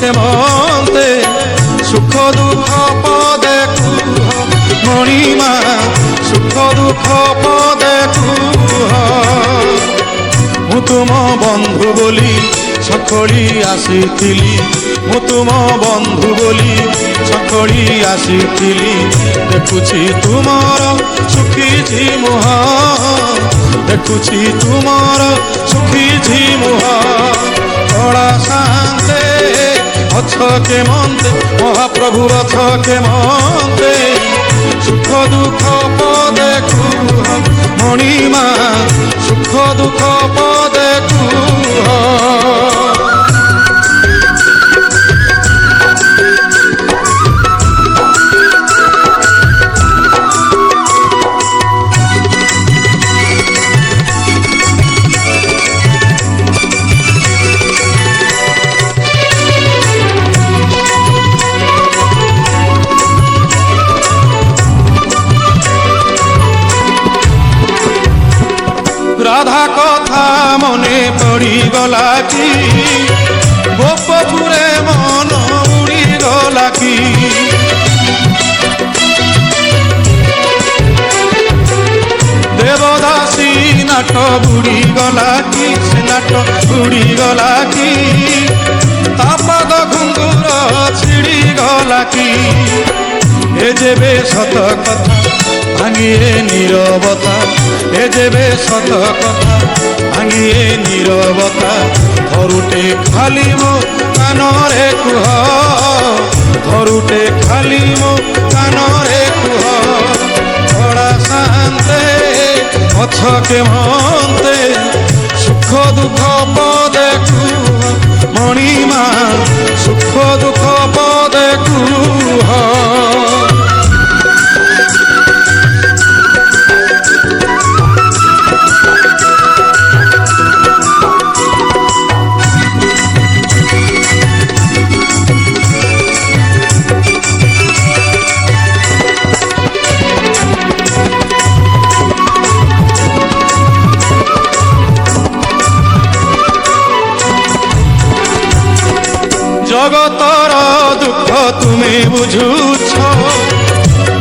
କେମନ୍ତେ ସୁଖ ଦୁଃଖ ପଦେ କୁହ ମଣିମା ସୁଖ ଦୁଃଖ ପଦେ କୁହ। ମୁଁ ତୁମ ବନ୍ଧୁ ବୋଲି ସଖଳି ଆସିଥିଲି, ମୁଁ ତୁମ ବନ୍ଧୁ ବୋଲି ସଖଳି ଆସିଥିଲି। ଦେଖୁଛି ତୁମର ଶୁଖିଛି ମୁହଁ, ଦେଖୁଛି ତୁମର ଶୁଖିଛି ମୁହଁ। କଳା ଶାନ୍ତେ ଅଛ କେମନ୍ତେ ମହାପ୍ରଭୁ ଅଛ କେମନ୍ତେ ସୁଖ ଦୁଃଖ ପଦେ କୁହ ମଣିମା ସୁଖ ଦୁଃଖ ପଦେ କୁହ। রাধা কথা মনে পড়িগলা কি, গোপপুরে মন উড়িগলা কি। দেবদাসী নাট বুড়িগলা কি, সে নাট বুড়িগলা কি। তাপাদ ঘুঙ্গুর ছিড়িগলা কি। এ যেবে সত কথা ভাঙিয়ে নীরবতা, এ যেবে সত কথা ভাঙিয়ে নীরবতা। ঘরুটে খালি মো কানরে কুহ, ঘরুটে খালি মো কানরে কুহ। কড়া শান্তে অছ কেমন্তে সুখ দুঃখ পদে কুহ মণিমা সুখ দুঃখ পদে কুহ। জগতর দুঃখ তুমি বুঝুছ,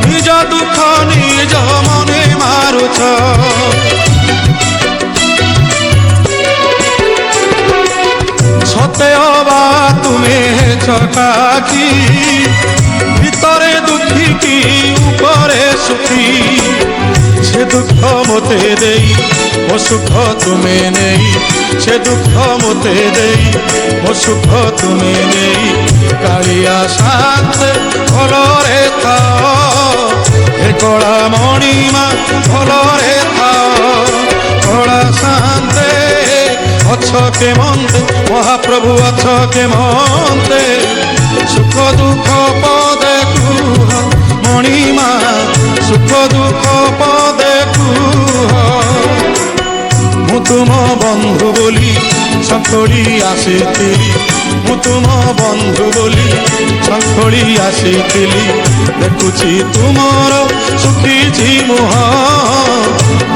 নিজ দুঃখ নিজ মনে মারুছ। সতে অবা তুমি চকাকি, ভিতরে দুঃখী কি উপরে সুখী। সে দুঃখ মতে দেই ও সুখ তুমি নেই, সে দুঃখ মতে দেই ও সুখ তুমি নেই। কালিয়া শান্তে ভলরে থাও, হে কলা মণিমা ভলরে থাও। কলা শান্তে অছ কেমন্তে মহাপ্রভু অছ কেমন্তে সুখ দুঃখ পদে কুহ মণিমা সুখ দুঃখ পদে কুহ। ମୁଁ ତୁମ ବନ୍ଧୁ ବୋଲି ସଖଳି ଆସିଥିଲି, ମୁଁ ତୁମ ବନ୍ଧୁ ବୋଲି ସଖଳି ଆସିଥିଲି। ଦେଖୁଛି ତୁମର ଶୁଖିଛି ମୁହଁ,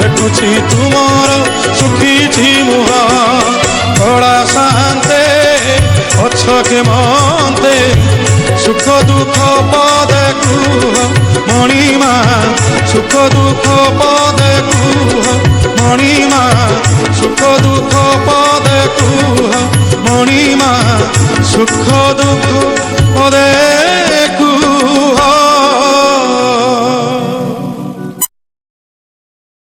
ଦେଖୁଛି ତୁମର ଶୁଖିଛି ମୁହଁ। କଳା ଶାନ୍ତେ ଅଛ କେମନ୍ତେ ସୁଖ ଦୁଃଖ ପଦେ କୁହ ମଣିମା ସୁଖ ଦୁଃଖ ପଦେ କୁହ ମଣିମା ସୁଖ ଦୁଃଖ ପଦେ କୁହ ମଣିମା ସୁଖ ଦୁଃଖ ପଦେ